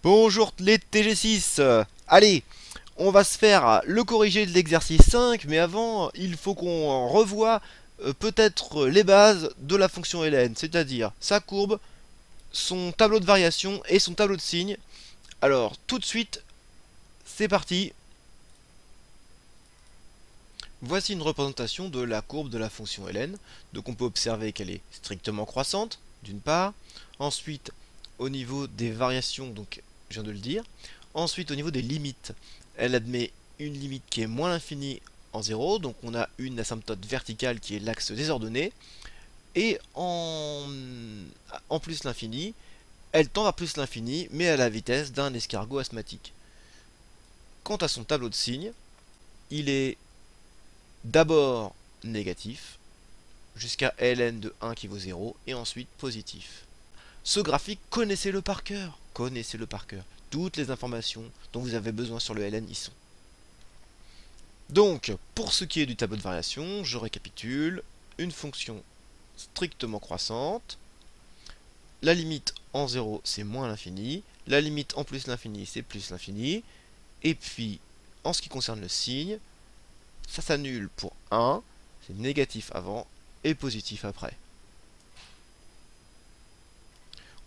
Bonjour les TG6. Allez, on va se faire le corrigé de l'exercice 5, mais avant, il faut qu'on revoie peut-être les bases de la fonction ln, c'est-à-dire sa courbe, son tableau de variation et son tableau de signes. Alors, tout de suite, c'est parti. Voici une représentation de la courbe de la fonction ln. Donc on peut observer qu'elle est strictement croissante, d'une part. Ensuite, au niveau des variations, donc je viens de le dire. Ensuite, au niveau des limites, elle admet une limite qui est moins l'infini en 0. Donc on a une asymptote verticale qui est l'axe des ordonnées. Et en plus l'infini, elle tend vers plus l'infini, mais à la vitesse d'un escargot asthmatique. Quant à son tableau de signes, il est d'abord négatif, jusqu'à ln de 1 qui vaut 0, et ensuite positif. Ce graphique, connaissez-le par cœur. Connaissez-le par cœur. Toutes les informations dont vous avez besoin sur le ln y sont. Donc, pour ce qui est du tableau de variation, je récapitule. Une fonction strictement croissante. La limite en 0, c'est moins l'infini. La limite en plus l'infini, c'est plus l'infini. Et puis, en ce qui concerne le signe, ça s'annule pour 1, c'est négatif avant et positif après.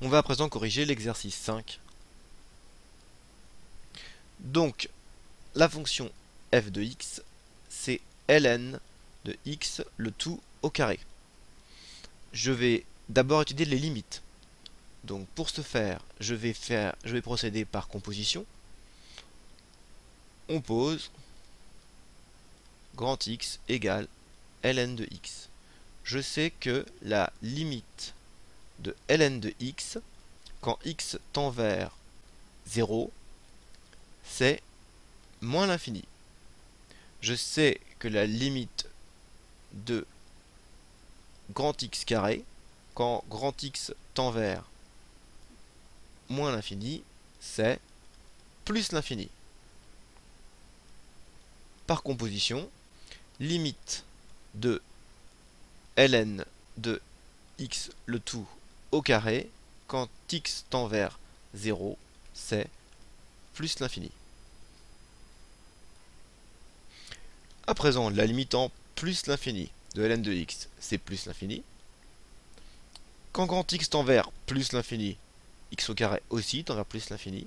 On va à présent corriger l'exercice 5. Donc, la fonction f de x, c'est ln de x, le tout au carré. Je vais d'abord étudier les limites. Donc, pour ce faire, je vais procéder par composition. On pose grand X égale ln de x. Je sais que la limite de ln de x, quand x tend vers 0, c'est moins l'infini. Je sais que la limite de grand X carré, quand grand X tend vers moins l'infini, c'est plus l'infini. Par composition, limite de ln de x le tout au carré, quand x tend vers 0, c'est plus l'infini. À présent, la limite en plus l'infini de ln de x, c'est plus l'infini. Quand grand x tend vers plus l'infini, x au carré aussi tend vers plus l'infini.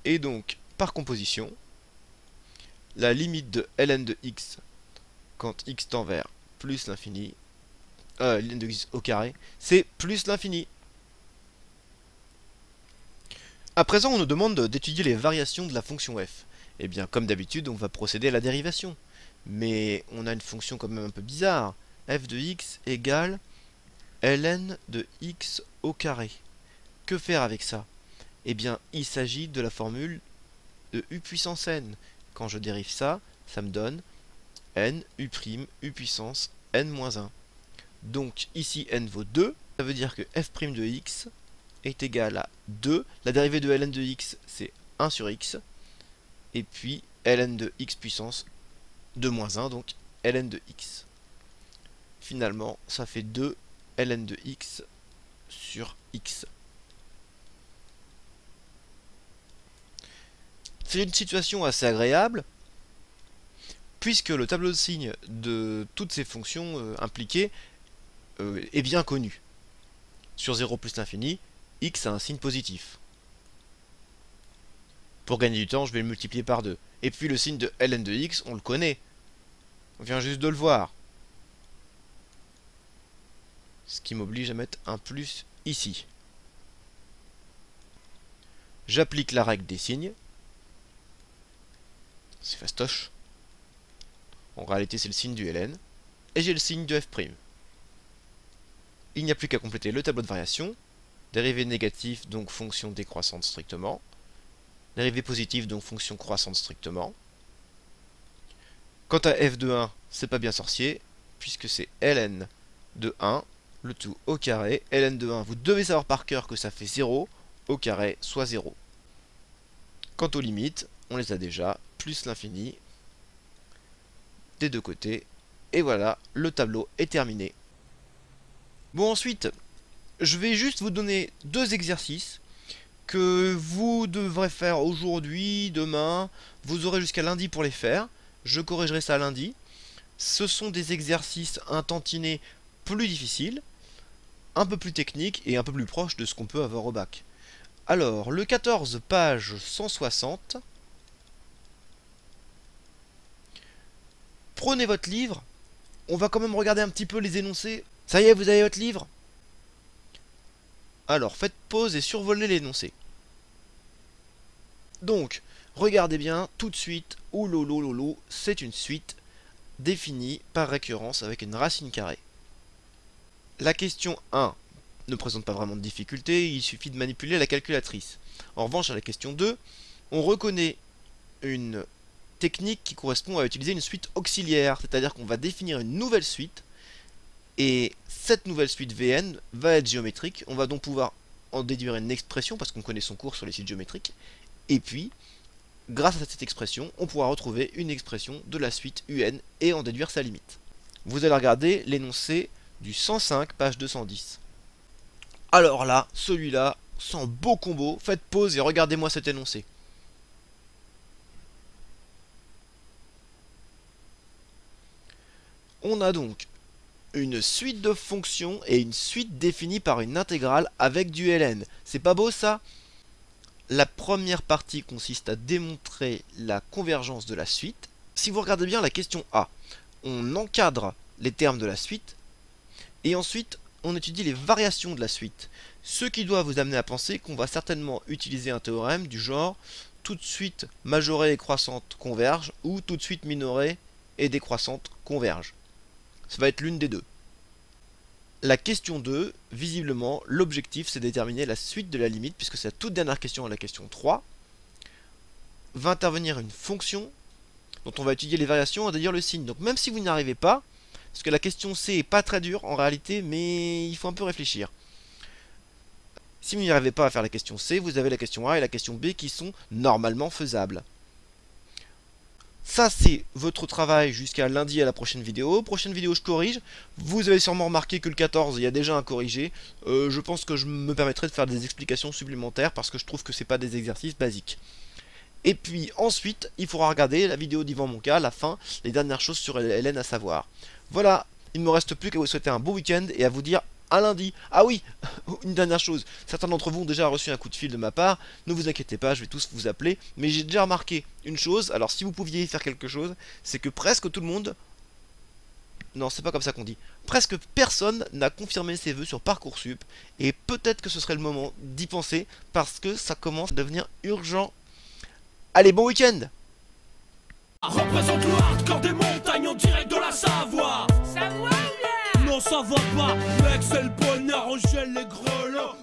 Et donc, par composition, la limite de ln de x quand x tend vers plus l'infini, ln de x au carré, c'est plus l'infini. À présent, on nous demande d'étudier les variations de la fonction f. Eh bien, comme d'habitude, on va procéder à la dérivation. Mais on a une fonction quand même un peu bizarre. F de x égale ln de x au carré. Que faire avec ça? Eh bien, il s'agit de la formule de u puissance n. Quand je dérive ça, ça me donne n u' u puissance n-1. Donc ici n vaut 2, ça veut dire que f' de x est égal à 2. La dérivée de ln de x, c'est 1 sur x. Et puis ln de x puissance de moins 1, donc ln de x. Finalement, ça fait 2 ln de x sur x. C'est une situation assez agréable, puisque le tableau de signes de toutes ces fonctions impliquées est bien connu. Sur 0 plus l'infini, x a un signe positif. Pour gagner du temps, je vais le multiplier par 2. Et puis le signe de ln de x, on le connaît. On vient juste de le voir. Ce qui m'oblige à mettre un plus ici. J'applique la règle des signes. C'est fastoche. En réalité, c'est le signe du ln. Et j'ai le signe de f'. Il n'y a plus qu'à compléter le tableau de variation. Dérivée négative, donc fonction décroissante strictement. Dérivée positive, donc fonction croissante strictement. Quant à f de 1, c'est pas bien sorcier, puisque c'est ln de 1, le tout au carré. Ln de 1, vous devez savoir par cœur que ça fait 0 au carré, soit 0. Quant aux limites, on les a déjà, plus l'infini des deux côtés. Et voilà, le tableau est terminé. Bon, ensuite, je vais juste vous donner 2 exercices que vous devrez faire aujourd'hui, demain. Vous aurez jusqu'à lundi pour les faire. Je corrigerai ça lundi. Ce sont des exercices un tantinet plus difficiles, un peu plus techniques et un peu plus proches de ce qu'on peut avoir au bac. Alors, le 14, page 160. Prenez votre livre. On va quand même regarder un petit peu les énoncés. Ça y est, vous avez votre livre? Alors, faites pause et survolez l'énoncé. Donc, regardez bien, tout de suite, oulolololo, c'est une suite définie par récurrence avec une racine carrée. La question 1 ne présente pas vraiment de difficulté, il suffit de manipuler la calculatrice. En revanche, à la question 2, on reconnaît une technique qui correspond à utiliser une suite auxiliaire, c'est-à-dire qu'on va définir une nouvelle suite, et cette nouvelle suite Vn va être géométrique. On va donc pouvoir en déduire une expression, parce qu'on connaît son cours sur les suites géométriques, et puis, grâce à cette expression, on pourra retrouver une expression de la suite Un et en déduire sa limite. Vous allez regarder l'énoncé du 105, page 210. Alors là, celui-là, sans beau combo, faites pause et regardez-moi cet énoncé. On a donc une suite de fonctions et une suite définie par une intégrale avec du ln. C'est pas beau ça? La première partie consiste à démontrer la convergence de la suite. Si vous regardez bien la question A, on encadre les termes de la suite et ensuite on étudie les variations de la suite. Ce qui doit vous amener à penser qu'on va certainement utiliser un théorème du genre toute suite majorée et croissante converge ou toute suite minorée et décroissante converge. Ça va être l'une des deux. La question 2, visiblement, l'objectif c'est de déterminer la suite de la limite, puisque c'est la toute dernière question à la question 3. Va intervenir une fonction dont on va étudier les variations et d'ailleurs le signe. Donc même si vous n'y arrivez pas, parce que la question C est pas très dure en réalité, mais il faut un peu réfléchir. Si vous n'y arrivez pas à faire la question C, vous avez la question A et la question B qui sont normalement faisables. Ça c'est votre travail jusqu'à lundi à la prochaine vidéo. Prochaine vidéo je corrige. Vous avez sûrement remarqué que le 14 il y a déjà un corrigé. Je pense que je me permettrai de faire des explications supplémentaires parce que je trouve que c'est pas des exercices basiques. Et puis ensuite il faudra regarder la vidéo d'Yvan Monca, la fin, les dernières choses sur Hélène à savoir. Voilà, il ne me reste plus qu'à vous souhaiter un bon week-end et à vous dire à lundi. Ah oui, une dernière chose, certains d'entre vous ont déjà reçu un coup de fil de ma part, ne vous inquiétez pas, je vais tous vous appeler, mais j'ai déjà remarqué une chose, alors si vous pouviez faire quelque chose, c'est que presque tout le monde, non c'est pas comme ça qu'on dit, presque personne n'a confirmé ses vœux sur Parcoursup, et peut-être que ce serait le moment d'y penser, parce que ça commence à devenir urgent. Allez, bon week-end! Représente le hardcore des montagnes en direct de la Savoie. Savoie ou bien? Non ça va pas, mec c'est le bonheur, on gèle les grelots.